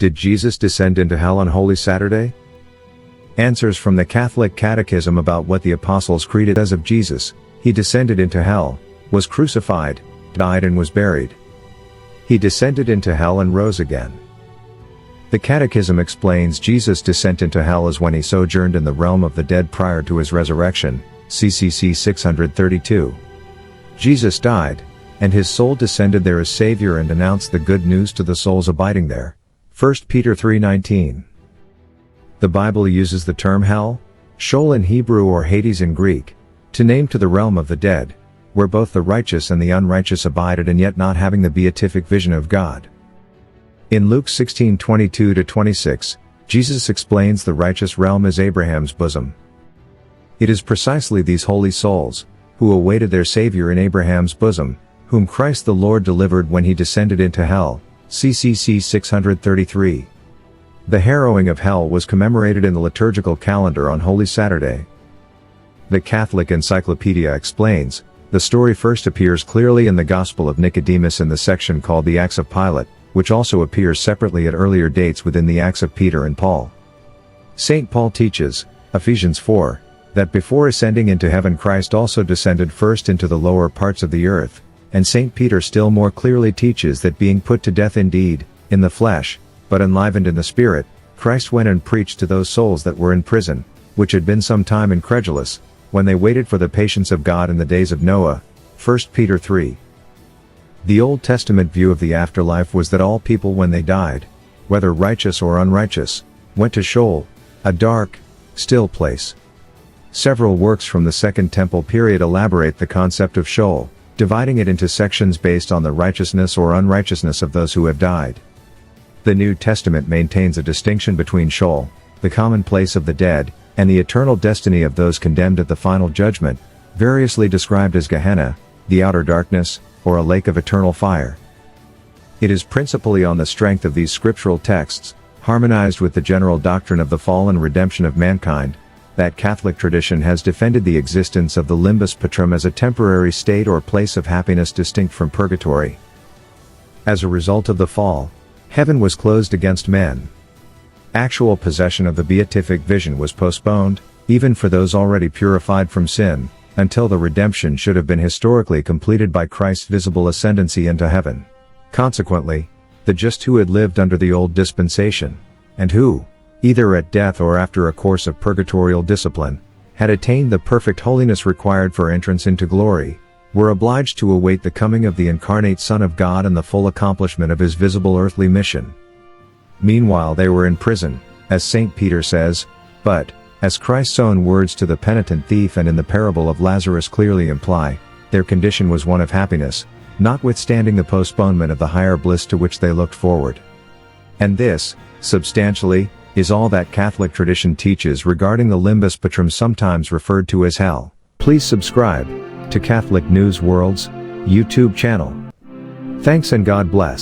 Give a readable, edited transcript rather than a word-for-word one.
Did Jesus descend into hell on Holy Saturday? Answers from the Catholic Catechism about what the Apostles' Creed says of Jesus. He descended into hell, was crucified, died and was buried. He descended into hell and rose again. The Catechism explains Jesus' descent into hell is when he sojourned in the realm of the dead prior to his resurrection, CCC 632. Jesus died, and his soul descended there as Savior and announced the good news to the souls abiding there. 1 Peter 3:19. The Bible uses the term hell, Sheol in Hebrew or Hades in Greek, to name to the realm of the dead, where both the righteous and the unrighteous abided and yet not having the beatific vision of God. In Luke 16:22-26, Jesus explains the righteous realm as Abraham's bosom. It is precisely these holy souls, who awaited their Savior in Abraham's bosom, whom Christ the Lord delivered when he descended into hell, CCC 633. The harrowing of hell was commemorated in the liturgical calendar on Holy Saturday. The Catholic Encyclopedia explains, the story first appears clearly in the Gospel of Nicodemus in the section called the Acts of Pilate, which also appears separately at earlier dates within the Acts of Peter and Paul. St. Paul teaches, Ephesians 4, that before ascending into heaven Christ also descended first into the lower parts of the earth, and St. Peter still more clearly teaches that being put to death indeed, in the flesh, but enlivened in the Spirit, Christ went and preached to those souls that were in prison, which had been some time incredulous, when they waited for the patience of God in the days of Noah. 1 Peter 3. The Old Testament view of the afterlife was that all people when they died, whether righteous or unrighteous, went to Sheol, a dark, still place. Several works from the Second Temple period elaborate the concept of Sheol, dividing it into sections based on the righteousness or unrighteousness of those who have died. The New Testament maintains a distinction between Sheol, the common place of the dead, and the eternal destiny of those condemned at the final judgment, variously described as Gehenna, the outer darkness, or a lake of eternal fire. It is principally on the strength of these scriptural texts, harmonized with the general doctrine of the fall and redemption of mankind, that Catholic tradition has defended the existence of the limbus patrum as a temporary state or place of happiness distinct from purgatory. As a result of the fall, heaven was closed against men. Actual possession of the beatific vision was postponed, even for those already purified from sin, until the redemption should have been historically completed by Christ's visible ascendancy into heaven. Consequently, the just who had lived under the old dispensation, and who, either at death or after a course of purgatorial discipline, had attained the perfect holiness required for entrance into glory, were obliged to await the coming of the incarnate Son of God and the full accomplishment of his visible earthly mission. Meanwhile they were in prison, as St. Peter says, but, as Christ's own words to the penitent thief and in the parable of Lazarus clearly imply, their condition was one of happiness, notwithstanding the postponement of the higher bliss to which they looked forward. And this, substantially, is all that Catholic tradition teaches regarding the limbus patrum, sometimes referred to as hell. Please subscribe to Catholic News World's YouTube channel. Thanks and God bless.